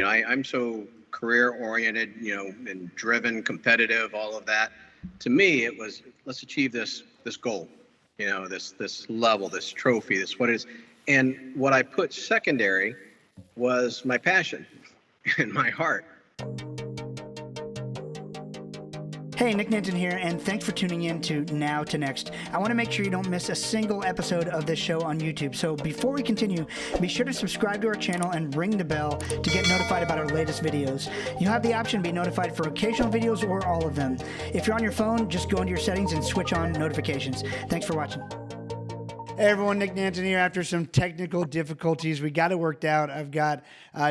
I'm so career oriented, and driven, competitive, all of that. To me, it was, let's achieve this goal, this level, this trophy, this what it is. And what I put secondary was my passion and my heart. Hey, Nick Nanton here, and thanks for tuning in to Now to Next. I want to make sure you don't miss a single episode of this show on YouTube. So before we continue, be sure to subscribe to our channel and ring the bell to get notified about our latest videos. You have the option to be notified for occasional videos or all of them. If you're on your phone, just go into your settings and switch on notifications. Thanks for watching. Hey everyone, Nick Nanton here. After some technical difficulties, we got it worked out. I've got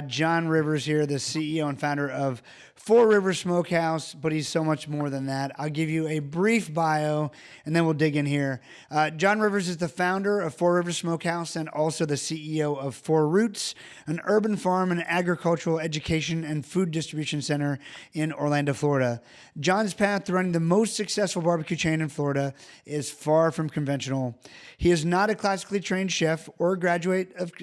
John Rivers here, the CEO and founder of Rivers Smokehouse, but he's so much more than that. I'll give you a brief bio, and then we'll dig in here. John Rivers is the founder of Rivers Smokehouse and also the CEO of Four Roots, an urban farm and agricultural education and food distribution center in Orlando, Florida. John's path to running the most successful barbecue chain in Florida is far from conventional. He is not a classically trained chef or graduate of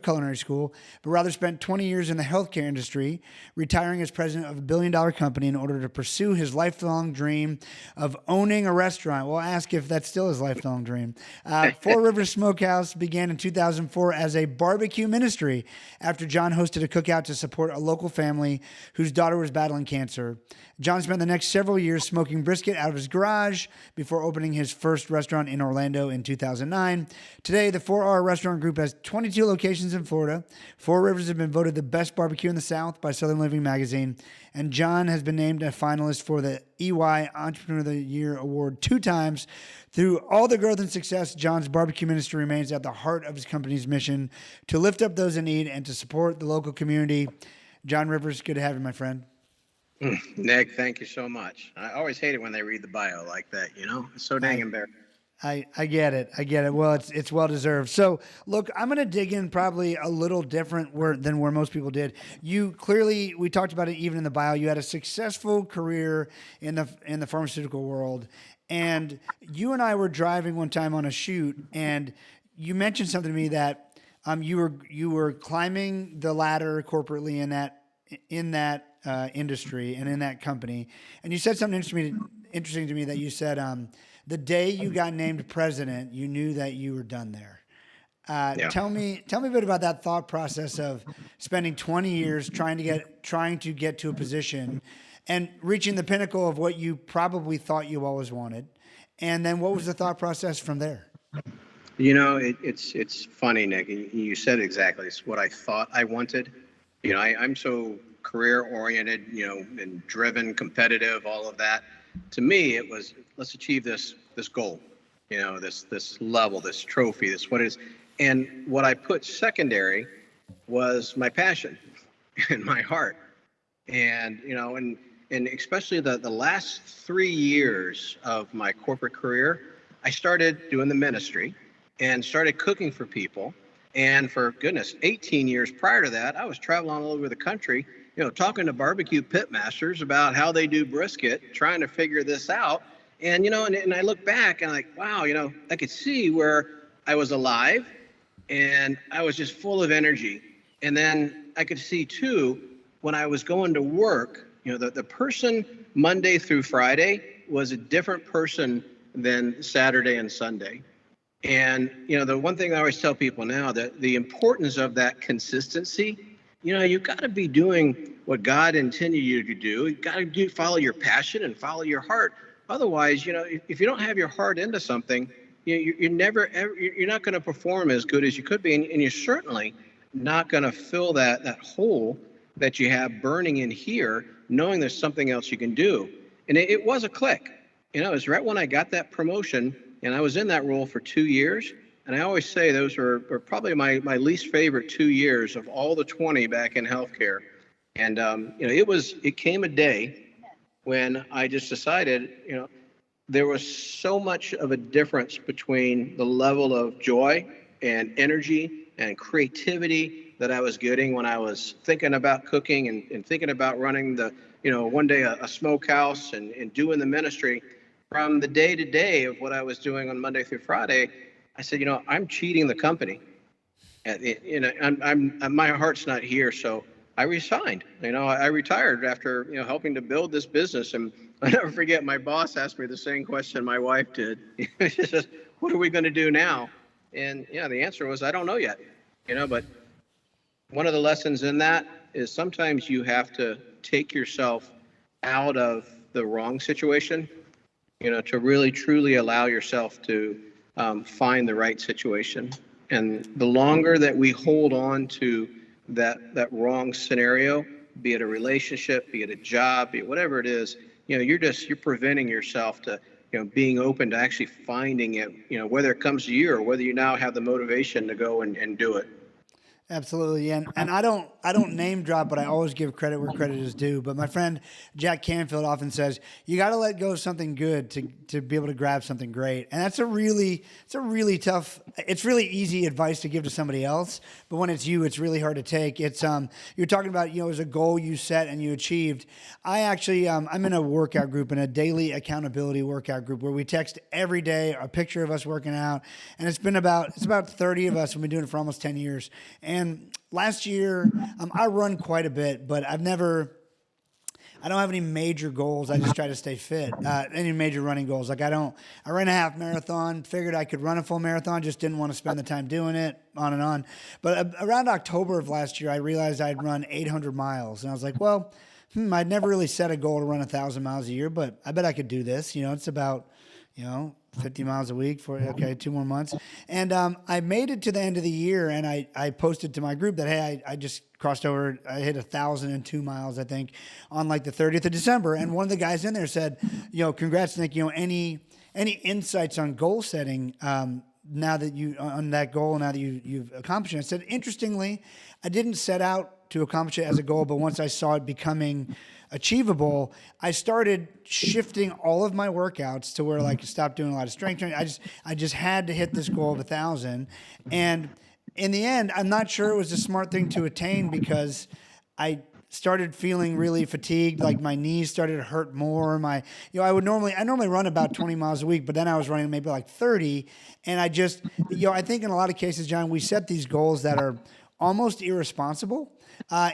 culinary school, but rather spent 20 years in the healthcare industry, retiring as president of a billion-dollar company in order to pursue his lifelong dream of owning a restaurant. We'll ask if that's still his lifelong dream. Four Rivers Smokehouse began in 2004 as a barbecue ministry after John hosted a cookout to support a local family whose daughter was battling cancer. John spent the next several years smoking brisket out of his garage before opening his first restaurant in Orlando in 2009. Today, the 4R Restaurant Group has 22 locations in Florida. Four Rivers has been voted the best barbecue in the South by Southern Living magazine, and John has been named a finalist for the EY Entrepreneur of the Year Award 2 times. Through all the growth and success, John's barbecue ministry remains at the heart of his company's mission to lift up those in need and to support the local community. John Rivers, good to have you, my friend. Nick, thank you so much. I always hate it when they read the bio like that, It's so dang embarrassing. I get it. Well, it's well deserved. So, look, I'm going to dig in probably a little different than where most people did. You clearly, we talked about it even in the bio. You had a successful career in the pharmaceutical world, and you and I were driving one time on a shoot, and you mentioned something to me that you were climbing the ladder corporately in that industry and in that company, and you said something interesting to me that you said. The day you got named president, you knew that you were done there. Yeah. Tell me a bit about that thought process of spending 20 years trying to get to a position and reaching the pinnacle of what you probably thought you always wanted. And then what was the thought process from there? It's funny, Nick. You said exactly. It's what I thought I wanted. I'm so career oriented, and driven, competitive, all of that. To me, it was, let's achieve this goal, this level, this trophy, this what it is. And what I put secondary was my passion and my heart. And, and especially the last 3 years of my corporate career, I started doing the ministry and started cooking for people. And for goodness, 18 years prior to that, I was traveling all over the country, talking to barbecue pit masters about how they do brisket, trying to figure this out. And, and I look back and I'm like, wow, I could see where I was alive and I was just full of energy. And then I could see too, when I was going to work, the person Monday through Friday was a different person than Saturday and Sunday. And, the one thing I always tell people now, that the importance of that consistency, you've got to be doing what God intended you to do. You've got to follow your passion and follow your heart. Otherwise, if you don't have your heart into something, you're not going to perform as good as you could be. And you're certainly not going to fill that hole that you have burning in here, knowing there's something else you can do. And it was a click. It was right when I got that promotion, and I was in that role for 2 years. And I always say those were probably my least favorite 2 years of all the 20 back in healthcare. And, it came a day when I just decided, there was so much of a difference between the level of joy and energy and creativity that I was getting when I was thinking about cooking and thinking about running one day a smokehouse and doing the ministry, from the day to day of what I was doing on Monday through Friday. I said, I'm cheating the company. My heart's not here, so I resigned. I retired after, helping to build this business. And I never forget, my boss asked me the same question my wife did. She says, what are we going to do now? And the answer was, I don't know yet. But one of the lessons in that is sometimes you have to take yourself out of the wrong situation, to really truly allow yourself to find the right situation. And the longer that we hold on to that wrong scenario, be it a relationship, be it a job, be it whatever it is, you're preventing yourself to, being open to actually finding it, whether it comes to you or whether you now have the motivation to go and do it. Absolutely. And I don't name drop, but I always give credit where credit is due. But my friend Jack Canfield often says, you got to let go of something good to be able to grab something great. And it's really tough. It's really easy advice to give to somebody else, but when it's you, it's really hard to take. It's, you're talking about, it was a goal you set and you achieved. I actually, I'm in a workout group, in a daily accountability workout group where we text every day a picture of us working out. And it's about 30 of us. We've been doing it for almost 10 years. And last year, I run quite a bit, but I don't have any major goals. I just try to stay fit. Any major running goals. I ran a half marathon, figured I could run a full marathon, just didn't want to spend the time doing it, on and on. But around October of last year, I realized I'd run 800 miles. And I was like, well, I'd never really set a goal to run 1,000 miles a year, but I bet I could do this. It's about, 50 miles a week for, 2 more months. And I made it to the end of the year, and I posted to my group that, hey, I just crossed over, I hit 1,002 miles, I think, on like the 30th of December. And one of the guys in there said, congrats, Nick, any insights on goal setting now that on that goal, now that you've accomplished it? I said, interestingly, I didn't set out to accomplish it as a goal, but once I saw it becoming achievable, I started shifting all of my workouts to where I could stop doing a lot of strength training. I just had to hit this goal of 1,000. And in the end, I'm not sure it was a smart thing to attain, because I started feeling really fatigued. Like my knees started to hurt more. I normally run about 20 miles a week, but then I was running maybe like 30. And I just, I think in a lot of cases, John, we set these goals that are almost irresponsible.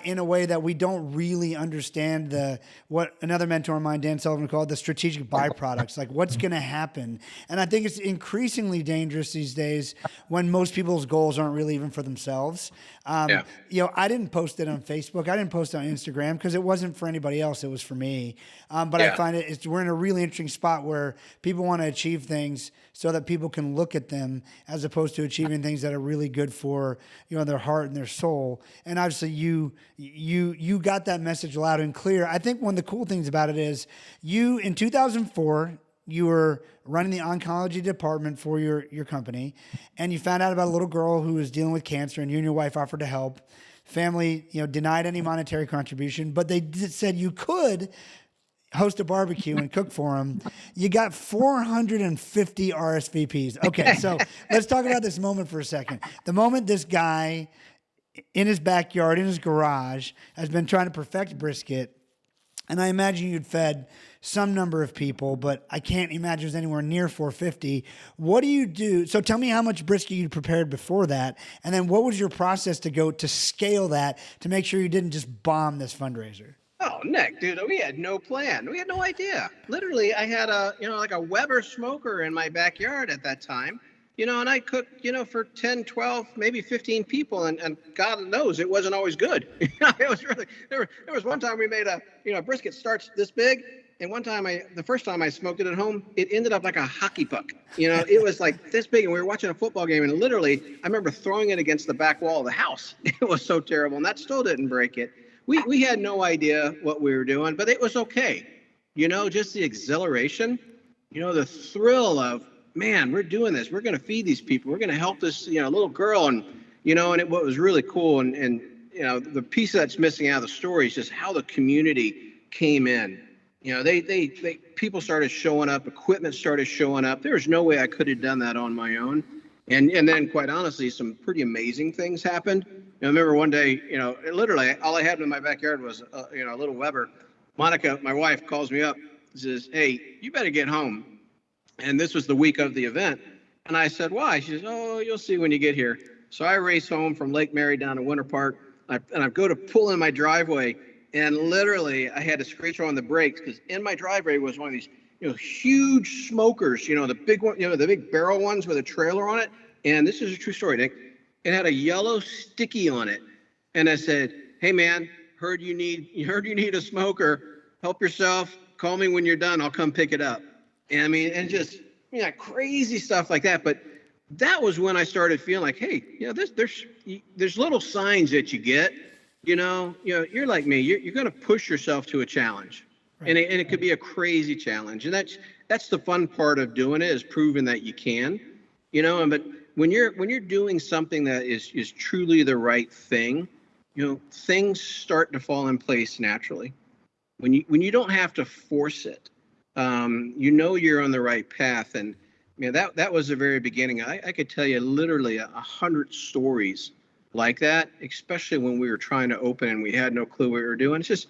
In a way that we don't really understand what another mentor of mine, Dan Sullivan, called the strategic byproducts, like what's going to happen. And I think it's increasingly dangerous these days when most people's goals aren't really even for themselves. I didn't post it on Facebook. I didn't post it on Instagram because it wasn't for anybody else. It was for me. I find we're in a really interesting spot where people want to achieve things so that people can look at them, as opposed to achieving things that are really good for, their heart and their soul. And obviously you got that message loud and clear. I think one of the cool things about it is in 2004, you were running the oncology department for your company, and you found out about a little girl who was dealing with cancer, and you and your wife offered to help. Family, denied any monetary contribution, but they said you could host a barbecue and cook for them. You got 450 RSVPs. Okay, so let's talk about this moment for a second. The moment this guy in his backyard, in his garage, has been trying to perfect brisket, and I imagine you'd fed some number of people, but I can't imagine it was anywhere near 450. What do you do? So tell me how much brisket you prepared before that, and then what was your process to scale that to make sure you didn't just bomb this fundraiser? Oh, Nick, dude, we had no plan. We had no idea. Literally, I had a Weber smoker in my backyard at that time, and I cooked, for 10, 12, maybe 15 people, and God knows it wasn't always good. It was really, there was one time we made a brisket starts this big, and the first time I smoked it at home, it ended up like a hockey puck. It was like this big, and we were watching a football game, and literally, I remember throwing it against the back wall of the house. It was so terrible, and that still didn't break it. We had no idea what we were doing, but it was okay. Just the exhilaration, the thrill of, man, we're doing this. We're going to feed these people. We're going to help this, little girl. And, what was really cool and the piece that's missing out of the story is just how the community came in. People started showing up, equipment started showing up. There was no way I could have done that on my own. And then quite honestly, some pretty amazing things happened. I remember one day, literally all I had in my backyard was, a little Weber. Monica, my wife, calls me up and says, hey, you better get home. And this was the week of the event. And I said, why? She says, oh, you'll see when you get here. So I race home from Lake Mary down to Winter Park. I go to pull in my driveway, and literally I had to screech on the brakes because in my driveway was one of these, huge smokers, the big one, the big barrel ones with a trailer on it. And this is a true story, Nick. It had a yellow sticky on it, and I said, "Hey man, heard you need a smoker. Help yourself. Call me when you're done. I'll come pick it up." And I mean, and just crazy stuff like that. But that was when I started feeling like, hey, there's little signs that you get. You're like me. You're going to push yourself to a challenge, right. And it could be a crazy challenge, and that's the fun part of doing it, is proving that you can. But when you're doing something that is truly the right thing, things start to fall in place naturally. When you don't have to force it, you're on the right path. And that was the very beginning. I could tell you literally 100 stories like that, especially when we were trying to open and we had no clue what we were doing. It's just,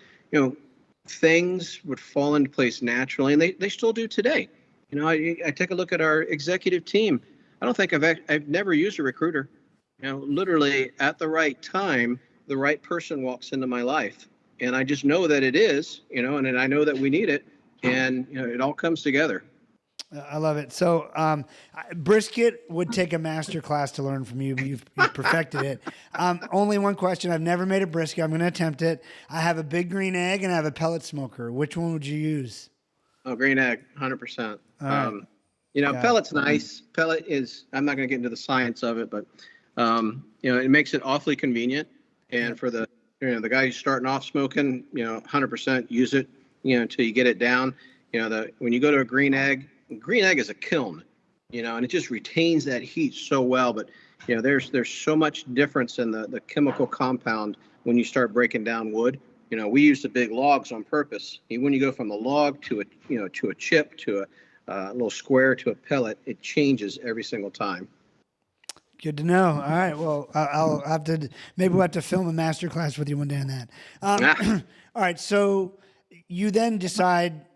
things would fall into place naturally, and they still do today. I take a look at our executive team. I don't think I've never used a recruiter. Literally at the right time, the right person walks into my life, and I just know that it is, and then I know that we need it, and it all comes together. I love it. So, brisket would take a master class to learn from you. You've perfected it. Only one question. I've never made a brisket. I'm going to attempt it. I have a big green egg and I have a pellet smoker. Which one would you use? Oh, green egg, 100%. Right. Pellet's nice. Pellet is, I'm not going to get into the science of it, but, it makes it awfully convenient. And for the guy who's starting off smoking, 100% use it, until you get it down. When you go to a green egg is a kiln, and it just retains that heat so well. But, there's so much difference in the chemical compound when you start breaking down wood. We use the big logs on purpose. When you go from a log to a chip, to a little square, to a pellet, it changes every single time. Good to know. All right. Well, I'll have to, maybe we'll have to film a master class with you one day on that. All right. So you then decide,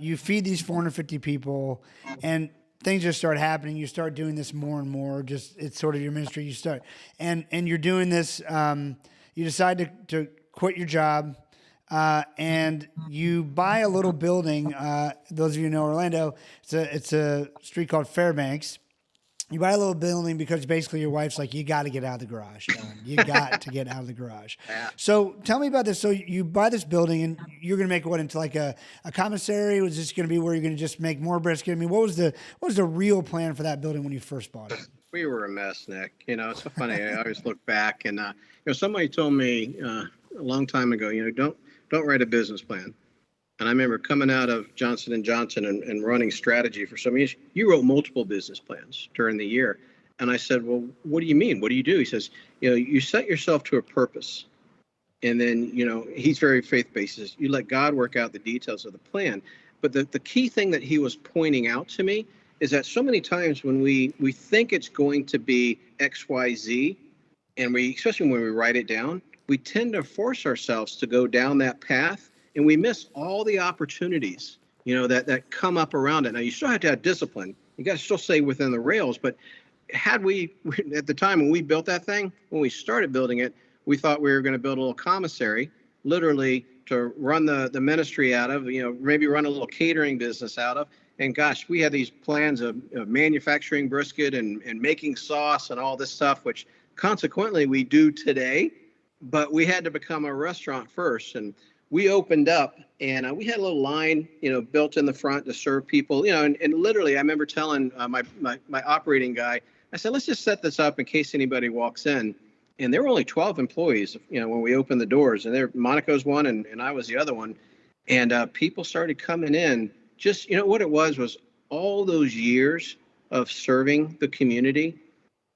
you feed these 450 people, and things just start happening. You start doing this more and more. Just, it's sort of your ministry. You start, and you're doing this. You decide to quit your job, and you buy a little building. Those of you who know Orlando, it's a street called Fairbanks. You buy a little building because basically your wife's like, you got to get out of the garage, Don. You got to get out of the garage. Yeah. So tell me about this. So you buy this building, and you're going to make what, into like a commissary? Was this going to be where you're going to just make more brisket? I mean, what was the real plan for that building when you first bought it? We were a mess, Nick. It's so funny. I always look back, and somebody told me a long time ago, don't write a business plan. And I remember coming out of Johnson & Johnson and running strategy for some years. You wrote multiple business plans during the year. And I said, well, what do you mean? What do you do? He says, you set yourself to a purpose. And then, he's very faith-based. He says, you let God work out the details of the plan. But the key thing that he was pointing out to me is that so many times when we think it's going to be X, Y, Z, and especially when we write it down, we tend to force ourselves to go down that path. And we miss all the opportunities, that come up around it. Now, you still have to have discipline. You got to still stay within the rails. But had we, at the time when we built that thing, when we started building it, we thought we were going to build a little commissary, literally to run the ministry out of, maybe run a little catering business out of. And gosh, we had these plans of manufacturing brisket and making sauce and all this stuff, which consequently we do today. But we had to become a restaurant first. And we opened up, and we had a little line, built in the front to serve people, and literally I remember telling my operating guy, I said, let's just set this up in case anybody walks in. And there were only 12 employees, when we opened the doors, and Monica's one and I was the other one. And people started coming in. Just, what it was all those years of serving the community.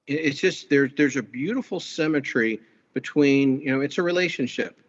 It's just, there's a beautiful symmetry between, it's a relationship.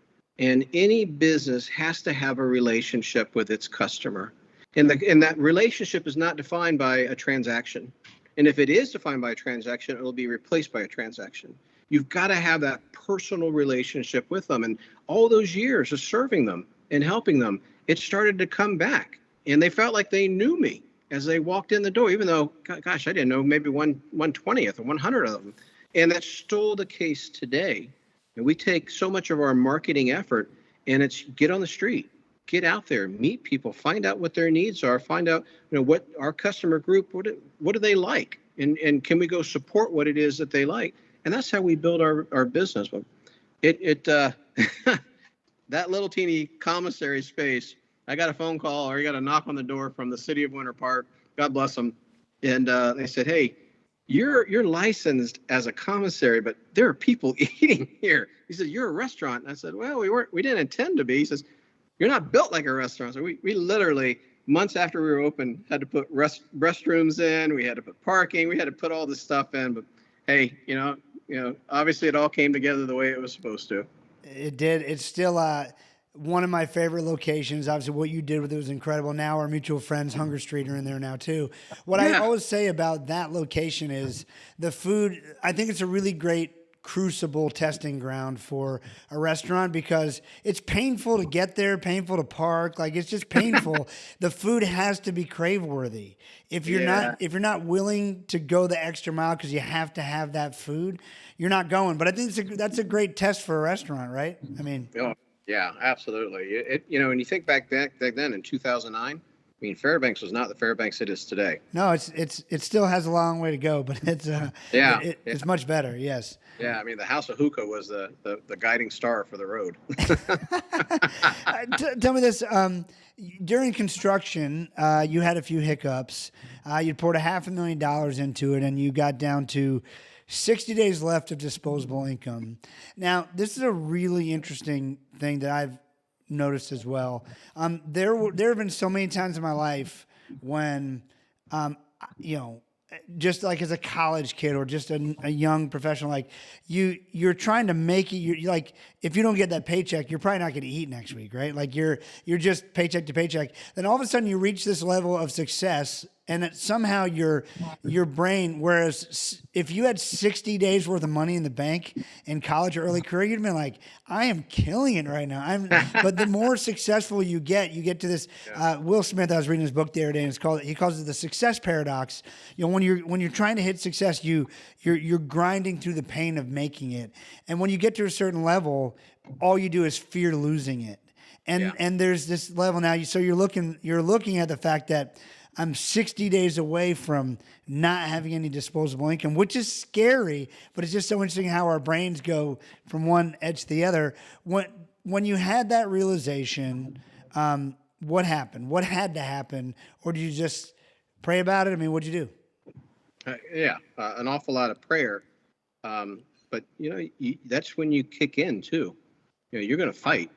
And any business has to have a relationship with its customer. And that relationship is not defined by a transaction. And if it is defined by a transaction, it will be replaced by a transaction. You've got to have that personal relationship with them. And all those years of serving them and helping them, it started to come back. And they felt like they knew me as they walked in the door, even though, gosh, I didn't know maybe 1/20th or 100th of them. And that's still the case today. And we take so much of our marketing effort, and it's get on the street, get out there, meet people, find out what their needs are, find out, what our customer group, what do they like? And can we go support what it is that they like? And that's how we build our business. But that little teeny commissary space, I got a phone call, or I got a knock on the door from the city of Winter Park. God bless them. And they said, hey, you're licensed as a commissary, but there are people eating here. He said, you're a restaurant. And I said, well, we didn't intend to be. He says, you're not built like a restaurant. So we literally, months after we were open, had to put restrooms in. We had to put parking. We had to put all this stuff in. But hey, obviously it all came together the way it was supposed to. It did. It's still one of my favorite locations. Obviously, what you did with it was incredible. Now our mutual friends, Hunger Street, are in there now too. What I always say about that location is the food. I think it's a really great crucible testing ground for a restaurant because it's painful to get there, painful to park. Like, it's just painful. The food has to be crave worthy. If you're not willing to go the extra mile because you have to have that food, you're not going. But I think that's a great test for a restaurant, right? I mean, yeah, absolutely. When you think back then in 2009, I mean, Fairbanks was not the Fairbanks it is today. No, it still has a long way to go, but it's much better. Yes. Yeah, I mean, the House of Hookah was the guiding star for the road. Tell me this: during construction, you had a few hiccups. You poured $500,000 into it, and you got down to 60 days left of disposable income. Now, this is a really interesting thing that I've noticed as well. There have been so many times in my life when, just like as a college kid or just a young professional, like you're trying to make it. You're like, if you don't get that paycheck, you're probably not going to eat next week, right? Like you're just paycheck to paycheck. Then all of a sudden you reach this level of success, and that somehow your brain, whereas if you had 60 days worth of money in the bank in college or early career, you'd have been like, I am killing it right now. But the more successful you get to this. Will Smith, I was reading his book the other day, and he calls it the success paradox. When you're trying to hit success, you're grinding through the pain of making it, and when you get to a certain level, all you do is fear losing it. And there's this level now. So you're looking at the fact that I'm 60 days away from not having any disposable income, which is scary, but it's just so interesting how our brains go from one edge to the other. When you had that realization, what happened? What had to happen? Or did you just pray about it? I mean, what'd you do? An awful lot of prayer. But, that's when you kick in, too. You're going to fight.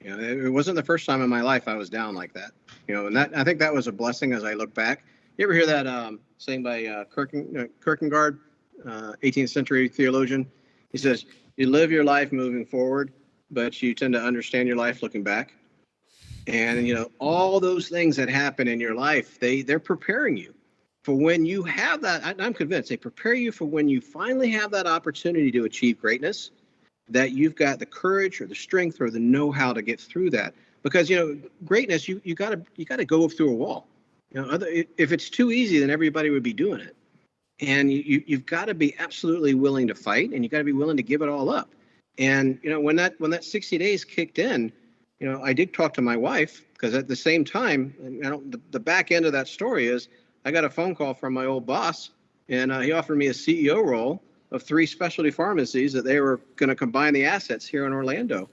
It wasn't the first time in my life I was down like that. And I think that was a blessing as I look back. You ever hear that saying by Kierkegaard, 18th century theologian? He says, you live your life moving forward, but you tend to understand your life looking back. And, all those things that happen in your life, they're preparing you for when you have that. I'm convinced they prepare you for when you finally have that opportunity to achieve greatness, that you've got the courage or the strength or the know-how to get through that. Because, greatness, you got to go through a wall. If it's too easy, then everybody would be doing it. And you've got to be absolutely willing to fight, and you got to be willing to give it all up. And, when that 60 days kicked in, I did talk to my wife, because at the same time, the back end of that story is I got a phone call from my old boss, and he offered me a CEO role of 3 specialty pharmacies that they were going to combine the assets here in Orlando.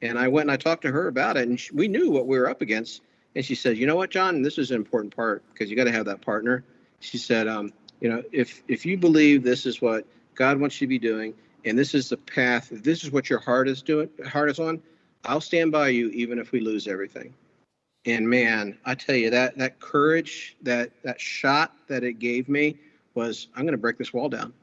And I went and I talked to her about it, and we knew what we were up against. And she said, you know what, John, this is an important part because you got to have that partner. She said, if you believe this is what God wants you to be doing, and this is the path, if this is what your heart is on, I'll stand by you even if we lose everything. And man, I tell you, that courage, that shot that it gave me was, I'm going to break this wall down.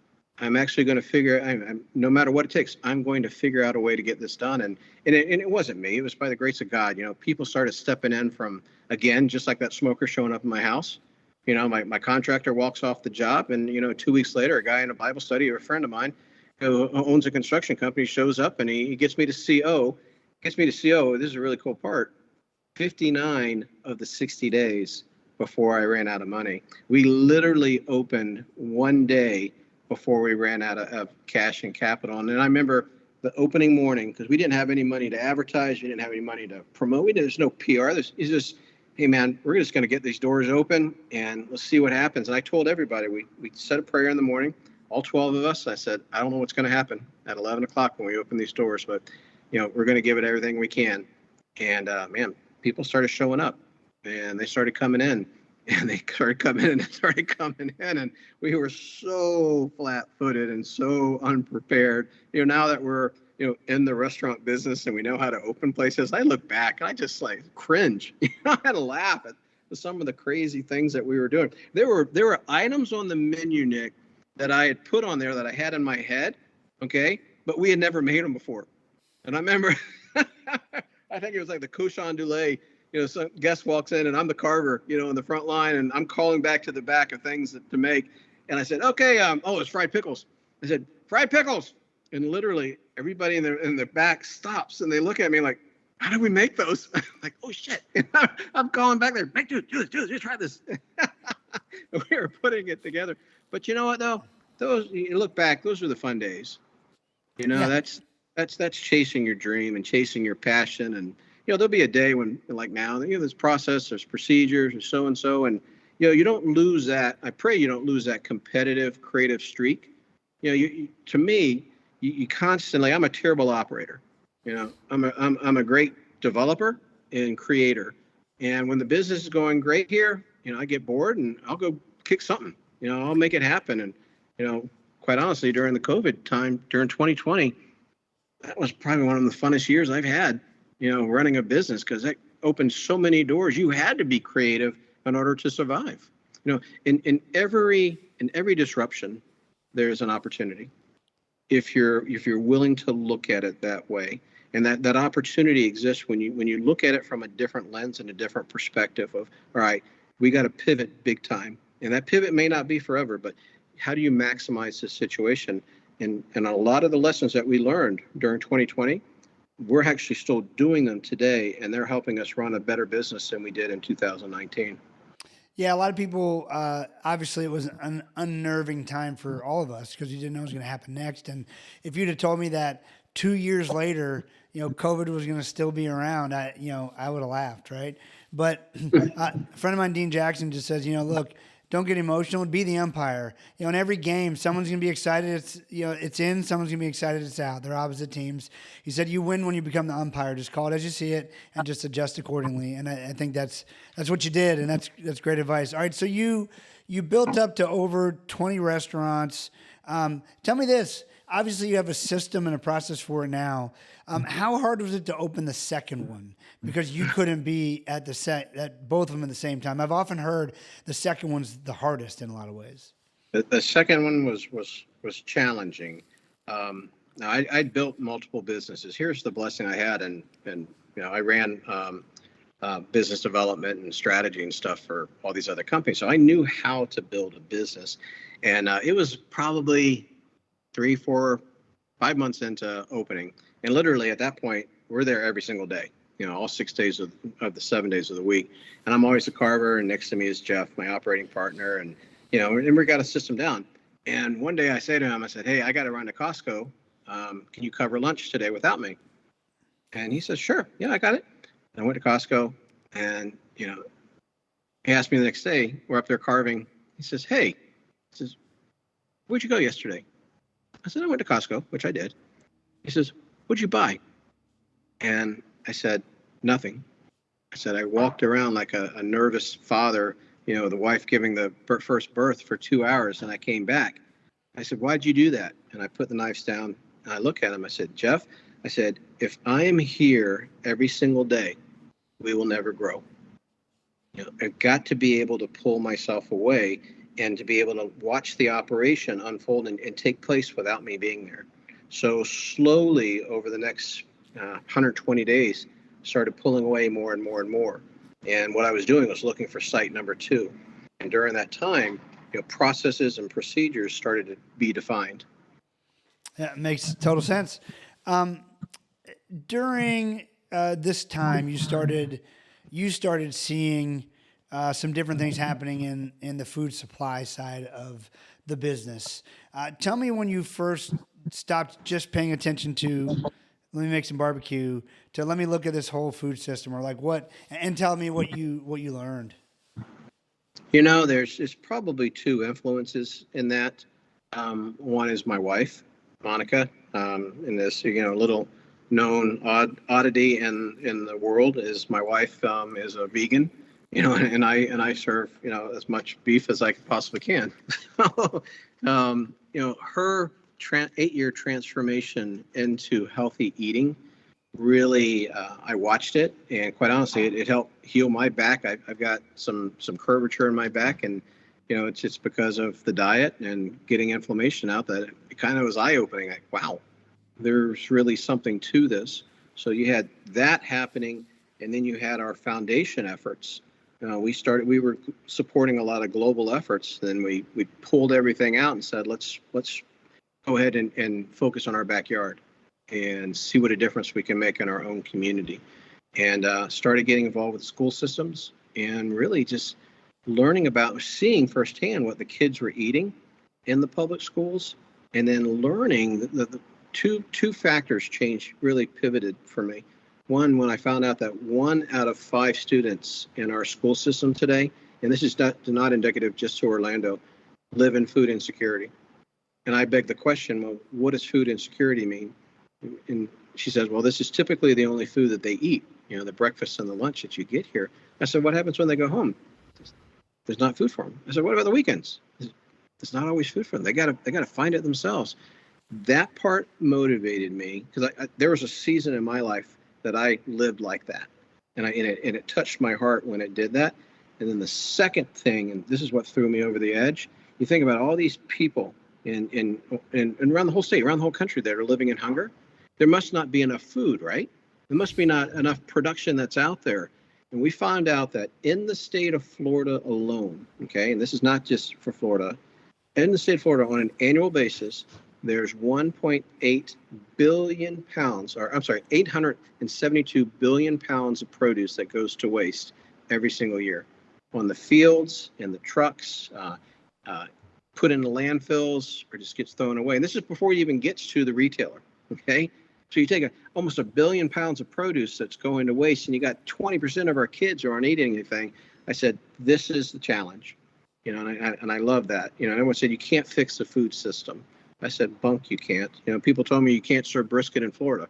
I'm actually going to no matter what it takes, I'm going to figure out a way to get this done. And it wasn't me. It was by the grace of God. People started stepping in from, again, just like that smoker showing up in my house. My contractor walks off the job, and, 2 weeks later, a guy in a Bible study, or a friend of mine who owns a construction company, shows up, and he gets me to CO. This is a really cool part. 59 of the 60 days before I ran out of money. We literally opened one day before we ran out of cash and capital. And then I remember the opening morning, because we didn't have any money to advertise, we didn't have any money to promote. There's no PR. It's just, hey man, we're just going to get these doors open and let's see what happens. And I told everybody, we said a prayer in the morning, all 12 of us. I said, I don't know what's going to happen at 11 o'clock when we open these doors, but we're going to give it everything we can. And man, people started showing up and they started coming in. And they started coming in and started coming in, and we were so flat-footed and so unprepared. Now that we're in the restaurant business and we know how to open places, I look back and I just like cringe. I had to laugh at some of the crazy things that we were doing. There were items on the menu, Nick, that I had put on there that I had in my head, okay, but we had never made them before. And I remember, I think it was like the cochon doulet. Some guest walks in and I'm the carver, in the front line, and I'm calling back to the back of things to make. And I said, okay, it's fried pickles. I said, fried pickles. And literally everybody in the back stops and they look at me like, how do we make those? Like, oh shit. And I'm calling back there, do this, try this. We were putting it together. But you know what though? You look back, those were the fun days. That's chasing your dream and chasing your passion. And there'll be a day when, like now, there's process, there's procedures, or so-and-so, and, you don't lose that. I pray you don't lose that competitive, creative streak. To me, you constantly, I'm a terrible operator. I'm a great developer and creator. And when the business is going great here, I get bored and I'll go kick something. I'll make it happen. And, quite honestly, during the COVID time, during 2020, that was probably one of the funnest years I've had. Running a business, because that opened so many doors. You had to be creative in order to survive. In every disruption, there's an opportunity. If you're willing to look at it that way, and that opportunity exists when you look at it from a different lens and a different perspective of, all right, we got to pivot big time, and that pivot may not be forever, but how do you maximize the situation? And a lot of the lessons that we learned during 2020. We're actually still doing them today, and they're helping us run a better business than we did in 2019. Yeah, a lot of people, obviously it was an unnerving time for all of us because you didn't know what was going to happen next. And if you'd have told me that 2 years later, COVID was going to still be around, I would have laughed, right? But a friend of mine, Dean Jackson, just says, look, don't get emotional. Be the umpire. In every game, someone's going to be excited. It's in. Someone's going to be excited it's out. They're opposite teams. He said, you win when you become the umpire. Just call it as you see it and just adjust accordingly. And I think that's what you did, and that's great advice. All right, so you built up to over 20 restaurants. Tell me this. Obviously, you have a system and a process for it now. How hard was it to open the second one? Because you couldn't be at both of them at the same time. I've often heard the second one's the hardest in a lot of ways. The second one was challenging. Now I'd built multiple businesses. Here's the blessing I had, and I ran business development and strategy and stuff for all these other companies. So I knew how to build a business, and it was probably 3, 4, 5 months into opening. And literally at that point, we're there every single day, all 6 days of the 7 days of the week. And I'm always the carver, and next to me is Jeff, my operating partner. And, and we got a system down. And one day I say to him, I said, hey, I got to run to Costco. Can you cover lunch today without me? And he says, sure. Yeah, I got it. And I went to Costco, and, he asked me the next day, we're up there carving. He says, hey, where'd you go yesterday? I said, I went to Costco, which I did. He says, what'd you buy? And I said, nothing. I said, I walked around like a nervous father, the wife giving the first birth for 2 hours, and I came back. I said, why'd you do that? And I put the knives down, and I look at him. I said, Jeff, I said, if I am here every single day, we will never grow. I've got to be able to pull myself away and to be able to watch the operation unfold and take place without me being there. So slowly over the next 120 days, started pulling away more and more and more. And what I was doing was looking for site number 2. And during that time, processes and procedures started to be defined. That makes total sense. During this time, you started seeing some different things happening in the food supply side of the business. Tell me when you first stopped just paying attention to let me make some barbecue to let me look at this whole food system or like what and tell me what you learned. There's probably two influences in that. One is my wife, Monica, and this, little known oddity in the world is my wife is a vegan, and I serve, as much beef as I possibly can. Her 8-year transformation into healthy eating really, I watched it, and quite honestly, it helped heal my back. I've got some curvature in my back, and it's just because of the diet and getting inflammation out that it kind of was eye-opening. Like, wow, there's really something to this. So you had that happening, and then you had our foundation efforts. We were supporting a lot of global efforts. Then we pulled everything out and said, let's go ahead and focus on our backyard and see what a difference we can make in our own community. And started getting involved with school systems and really just learning about, seeing firsthand what the kids were eating in the public schools, and then learning the two factors changed, really pivoted for me. One, when I found out that 1 out of 5 students in our school system today, and this is not indicative just to Orlando, live in food insecurity. And I beg the question, well, what does food insecurity mean? And she says, well, this is typically the only food that they eat, the breakfast and the lunch that you get here. I said, what happens when they go home? There's not food for them. I said, what about the weekends? There's not always food for them. They gotta find it themselves. That part motivated me because there was a season in my life that I lived like that, and it touched my heart when it did that. And then the second thing, and this is what threw me over the edge. You think about all these people in around the whole state, around the whole country that are living in hunger. There must not be enough food, right? There must be not enough production that's out there. And we found out that in the state of Florida alone, okay, and this is not just for Florida, in the state of Florida on an annual basis, there's 1.8 billion pounds, or I'm sorry, 872 billion pounds of produce that goes to waste every single year on the fields, in the trucks, put in the landfills, or just gets thrown away. And this is before it even gets to the retailer, okay? So you take almost 1 billion pounds of produce that's going to waste, and you got 20% of our kids who aren't eating anything. I said, this is the challenge, and I love that. Everyone said, you can't fix the food system. I said, bunk, you can't. People told me you can't serve brisket in Florida.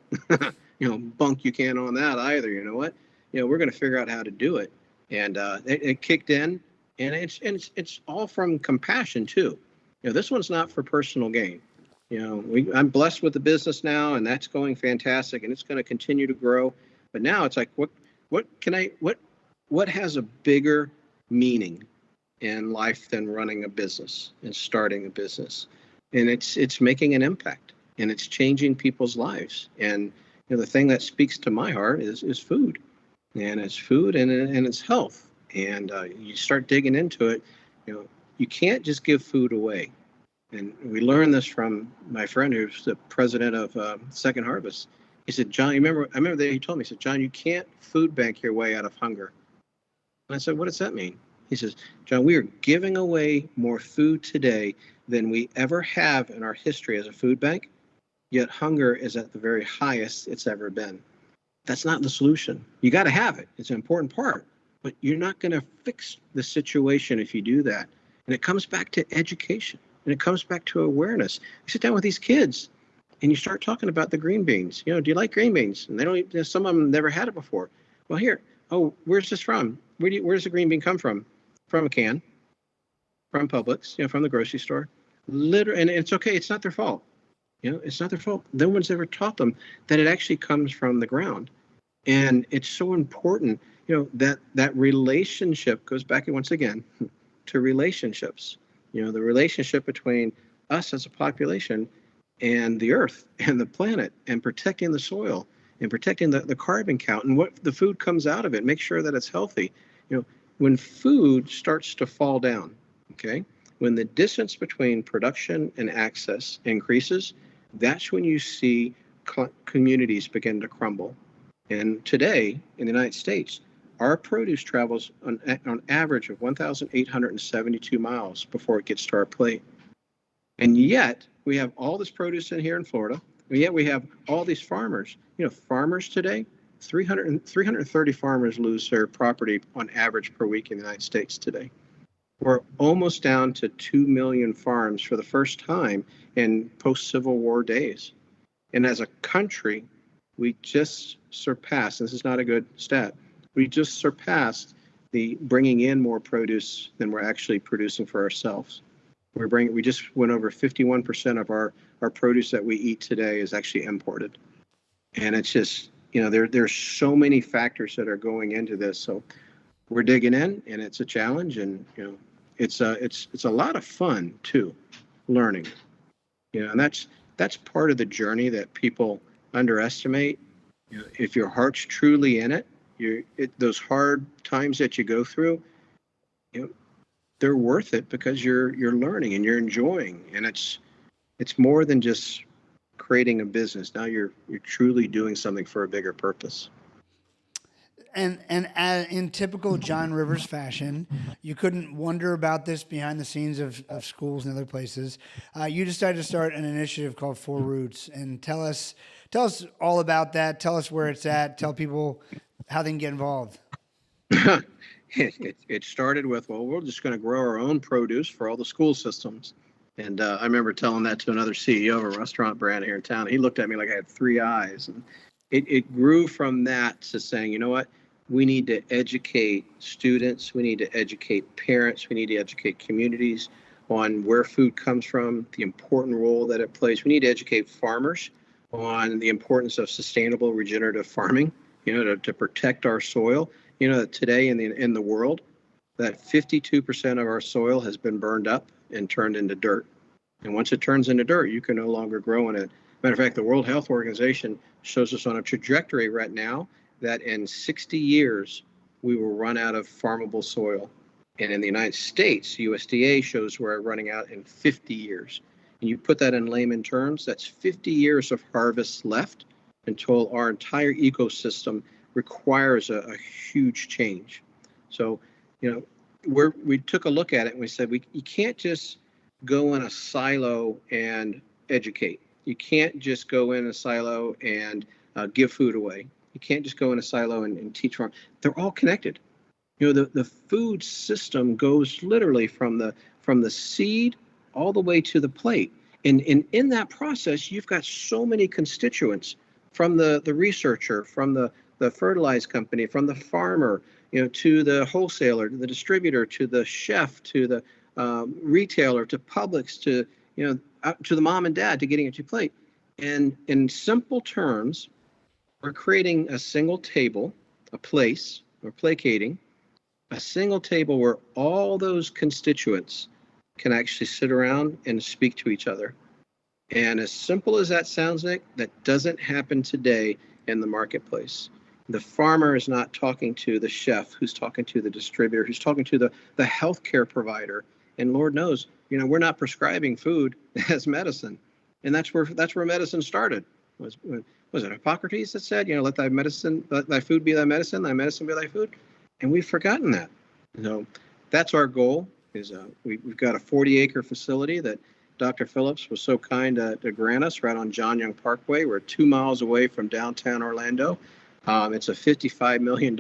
Bunk, you can't on that either. You know what? We're going to figure out how to do it. And it kicked in, and it's all from compassion too. This one's not for personal gain. I'm blessed with the business now, and that's going fantastic, and it's going to continue to grow. But now it's like, what has a bigger meaning in life than running a business and starting a business? And it's making an impact, and it's changing people's lives. And the thing that speaks to my heart is food, and it's food and it's health. And you start digging into it, you can't just give food away. And we learned this from my friend who's the president of Second Harvest. He said, John, I remember that he told me, he said, John, you can't food bank your way out of hunger. And I said, what does that mean? He says, John, we are giving away more food today than we ever have in our history as a food bank, yet hunger is at the very highest it's ever been. That's not the solution. You got to have it. It's an important part, but you're not going to fix the situation if you do that. And it comes back to education, and it comes back to awareness. You sit down with these kids and you start talking about the green beans. Do you like green beans? And they don't, some of them never had it before. Well, here, where's this from? Where does the green bean come from? From a can, from Publix, from the grocery store. Literally, and it's okay. It's not their fault. It's not their fault. No one's ever taught them that it actually comes from the ground. And it's so important, that relationship goes back once again to relationships. The relationship between us as a population and the earth and the planet, and protecting the soil and protecting the carbon count and what the food comes out of it. Make sure that it's healthy. When food starts to fall down, okay, when the distance between production and access increases, that's when you see communities begin to crumble. And today in the United States, our produce travels on average of 1,872 miles before it gets to our plate. And yet we have all this produce in here in Florida. And yet we have all these farmers. Farmers today, 330 farmers lose their property on average per week in the United States today. We're almost down to 2 million farms for the first time in post-Civil War days. And as a country, we just surpassed, this is not a good stat, we just surpassed the bringing in more produce than we're actually producing for ourselves. We just went over 51% of our produce that we eat today is actually imported. And it's just, there's so many factors that are going into this. So we're digging in, and it's a challenge, and it's a lot of fun too, learning. And that's part of the journey that people underestimate. If your heart's truly in it, those hard times that you go through, they're worth it because you're learning and you're enjoying, and it's more than just creating a business. Now you're truly doing something for a bigger purpose. And in typical John Rivers fashion, you couldn't wonder about this behind the scenes of schools and other places. You decided to start an initiative called Four Roots, and tell us all about that. Tell us where it's at. Tell people how they can get involved. It started with, we're just going to grow our own produce for all the school systems. And I remember telling that to another CEO of a restaurant brand here in town. He looked at me like I had three eyes. And it grew from that to saying, you know what? We need to educate students. We need to educate parents. We need to educate communities on where food comes from, the important role that it plays. We need to educate farmers on the importance of sustainable regenerative farming, to protect our soil. Today in the world, that 52% of our soil has been burned up and turned into dirt. And once it turns into dirt, you can no longer grow in it. Matter of fact, the World Health Organization shows us on a trajectory right now that in 60 years, we will run out of farmable soil. And in the United States, USDA shows we're running out in 50 years. And you put that in layman terms, that's 50 years of harvest left until our entire ecosystem requires a huge change. So, we took a look at it and we said, you can't just go in a silo and educate. You can't just go in a silo and give food away. You can't just go in a silo and teach farm. They're all connected. The food system goes literally from the seed all the way to the plate. And in that process, you've got so many constituents, from the researcher, from the fertilizer company, from the farmer, to the wholesaler, to the distributor, to the chef, to the retailer, to Publix, to the mom and dad, to getting it to your plate. And in simple terms, we're creating a single table, a place, or placating, a single table where all those constituents can actually sit around and speak to each other. And as simple as that sounds, Nick, that doesn't happen today in the marketplace. The farmer is not talking to the chef, who's talking to the distributor, who's talking to the healthcare provider. And Lord knows, we're not prescribing food as medicine. And that's where medicine started. Was it Hippocrates that said, let thy food be thy medicine be thy food? And we've forgotten that. That's our goal. We've got a 40-acre facility that Dr. Phillips was so kind to grant us right on John Young Parkway. We're 2 miles away from downtown Orlando. It's a $55 million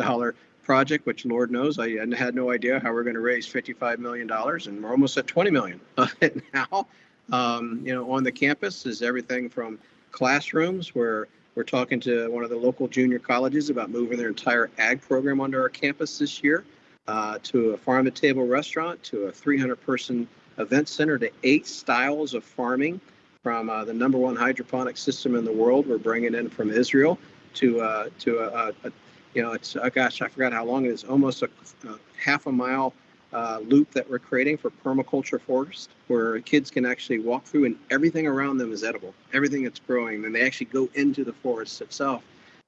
project, which Lord knows, I had no idea how we're going to raise $55 million, and we're almost at $20 million of it now. On the campus is everything from classrooms, where we're talking to one of the local junior colleges about moving their entire ag program onto our campus this year, to a farm-to-table restaurant, to a 300-person event center, to 8 styles of farming, from the number 1 hydroponic system in the world we're bringing in from Israel, to it's I forgot how long it is, almost a half a mile loop that we're creating for permaculture forest, where kids can actually walk through and everything around them is edible, everything that's growing. Then they actually go into the forest itself.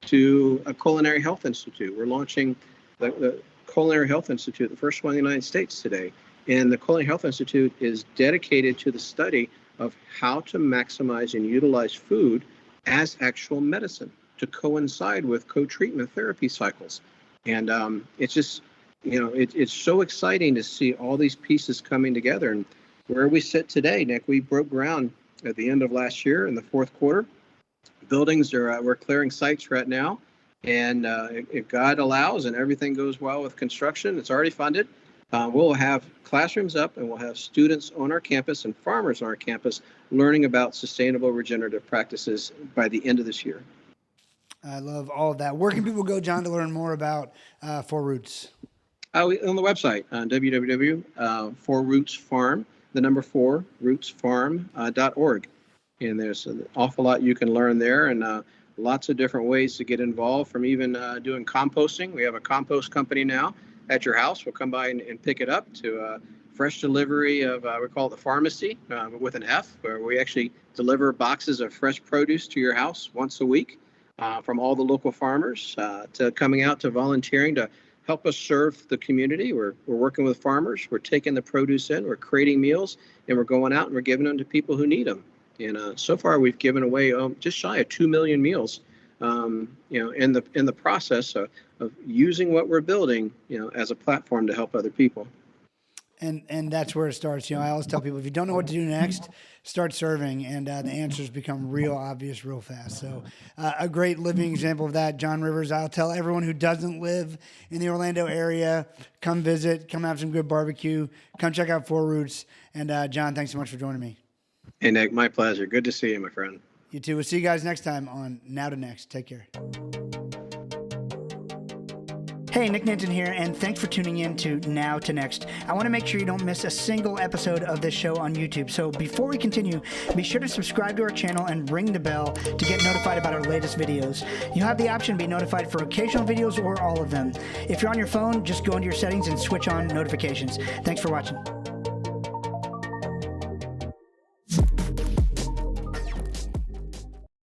To a culinary health institute. We're launching the Culinary Health Institute, the first one in the United States today. And the Culinary Health Institute is dedicated to the study of how to maximize and utilize food as actual medicine to coincide with co-treatment therapy cycles. And it's just, it's so exciting to see all these pieces coming together. And where we sit today, Nick, we broke ground at the end of last year in the fourth quarter. Buildings we're clearing sites right now. And if God allows and everything goes well with construction, it's already funded. We'll have classrooms up and we'll have students on our campus and farmers on our campus learning about sustainable regenerative practices by the end of this year. I love all of that. Where can people go, John, to learn more about 4 Roots? On the website, www.4rootsfarm, the number 4, rootsfarm.org. And there's an awful lot you can learn there, and lots of different ways to get involved, from even doing composting. We have a compost company now at your house. We'll come by and pick it up, to fresh delivery of, we call it the pharmacy, with an F, where we actually deliver boxes of fresh produce to your house once a week, from all the local farmers, to coming out to volunteering to help us serve the community. We're working with farmers. We're taking the produce in. We're creating meals, and we're going out and we're giving them to people who need them. And so far, we've given away just shy of 2 million meals, in the process of using what we're building, as a platform to help other people. And that's where it starts. I always tell people, if you don't know what to do next, start serving, and the answers become real obvious real fast. So a great living example of that, John Rivers. I'll tell everyone who doesn't live in the Orlando area, come visit, come have some good barbecue, come check out 4 Roots. And John, thanks so much for joining me. Hey, Nick, my pleasure. Good to see you, my friend. You too. We'll see you guys next time on Now to Next. Take care. Hey, Nick Nanton here, and thanks for tuning in to Now to Next. I want to make sure you don't miss a single episode of this show on YouTube. So before we continue, be sure to subscribe to our channel and ring the bell to get notified about our latest videos. You have the option to be notified for occasional videos or all of them. If you're on your phone, just go into your settings and switch on notifications. Thanks for watching.